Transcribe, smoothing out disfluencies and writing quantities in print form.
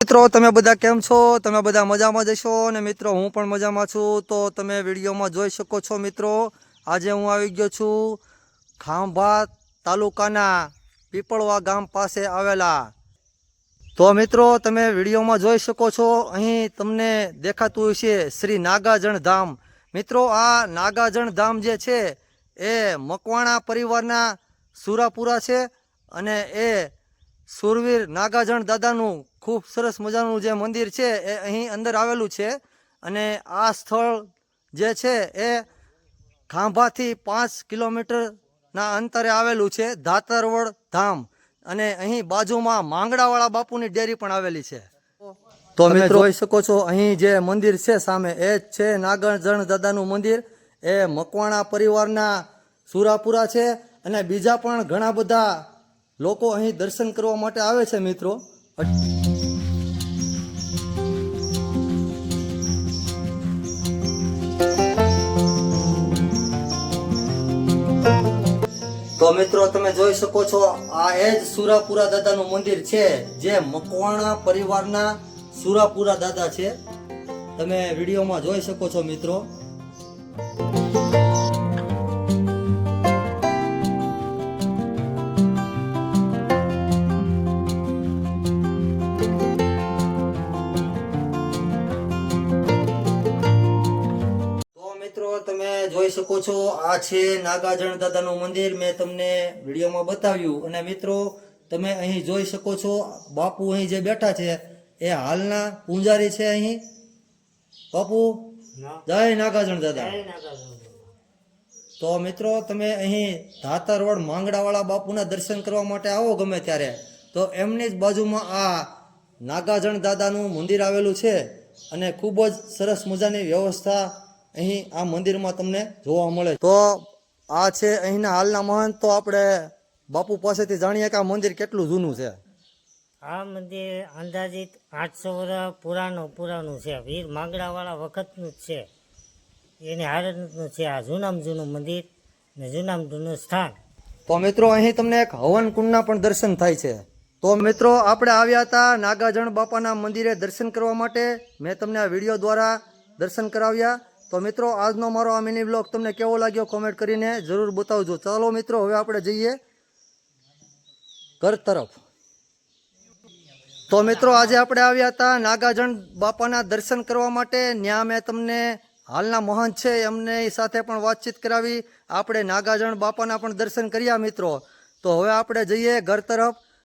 મિત્રો તમે બધા કેમ છો? તમે બધા મજામાં જશો ને મિત્રો હું પણ મજામાં છું। તો તમે વિડીયોમાં જોઈ શકો છો મિત્રો, આજે હું આવી ગયો છું ખાંભા તાલુકાના પીપળવા ગામ પાસે આવેલા। તો મિત્રો તમે વિડીયોમાં જોઈ શકો છો, અહીં તમને દેખાતું હશે શ્રી નાગાજણ ધામ। મિત્રો આ નાગાજણ ધામ જે છે એ મકવાણા પરિવારના સુરાપુરા છે અને એ સુરવીર નાગાજણ દાદાનું ખૂબ સરસ મજાનું જે મંદિર છે એ અહીં અંદર આવેલું છે। અને આ સ્થળ જે છે એ ખાંભાથી 5 કિલોમીટરના અંતરે આવેલું છે, ધાતરવડ ધામ। અને અહીં બાજુમાં માંગડાવાળા બાપુની ડેરી પણ આવેલી છે। તો મિત્રો જોઈ શકો છો અહીં જે મંદિર છે સામે એ જ છે નાગાજણ દાદાનું મંદિર। એ મકવાણા પરિવારના સુરાપુરા છે અને બીજા પણ ઘણા બધા લોકો અહીં દર્શન કરવા માટે આવે છે મિત્રો। તો મિત્રો તમે જોઈ શકો છો આ એ જ સુરાપુરા દાદાનું મંદિર છે જે મકવાણા પરિવારના સુરાપુરા દાદા છે। તમે વિડીયોમાં જોઈ શકો છો મિત્રો। તમે જોઈ શકો છો આ છે નાગાજણ દાદાનું મંદિર। મેં તમને વિડીયોમાં બતાવ્યું અને મિત્રો તમે અહીં જોઈ શકો છો બાપુ અહીં જે બેઠા છે એ હાલના પૂજારી છે। અહીં બાપુ જય નાગાજણ દાદા। તો મિત્રો તમે અહીં ધાતરવડ માંગડાવાળા બાપુના દર્શન કરવા માટે આવો ગમે ત્યારે, તો એમની જ બાજુમાં આ નાગાજણ દાદાનું મંદિર આવેલું છે અને ખૂબ જ સરસ મજાની વ્યવસ્થા અહીં આ મંદિરમાં તમને જોવા મળે। તો આ છે અહીંના હાલના મહંત। તો આપણે બાપુ પાસેથી જાણીએ કે આ મંદિર કેટલું જૂનું છે। આ મંદિર અંદાજિત 800 વર્ષ પુરાણું છે, વીર માંગડાવાળા વખતનું જ છે, એની હાલતનું છે। આ જૂનામાં જૂનું મંદિર ને જૂનામાં જૂનું સ્થાન। તો મિત્રો અહીં તમને એક હવન કુંડના પણ દર્શન થાય છે। તો મિત્રો આપણે આવ્યા હતા નાગાજણ બાપાના મંદિરે દર્શન કરવા માટે। મેં તમને આ વિડીયો દ્વારા દર્શન કરાવ્યા। તો મિત્રો આજનો મારો આ મિની બ્લોગ તમને કેવો લાગ્યો કોમેન્ટ કરીને જરૂર બતાવજો। ચાલો મિત્રો હવે આપણે જઈએ ઘર તરફ। તો મિત્રો આજે આપણે આવ્યા હતા નાગાજણ બાપાના દર્શન કરવા માટે। ત્યાં મેં તમને હાલના મહંત છે એમની સાથે પણ વાતચીત કરાવી, આપણે નાગાજણ બાપાના પણ દર્શન કર્યા મિત્રો। તો હવે આપણે જઈએ ઘર તરફ।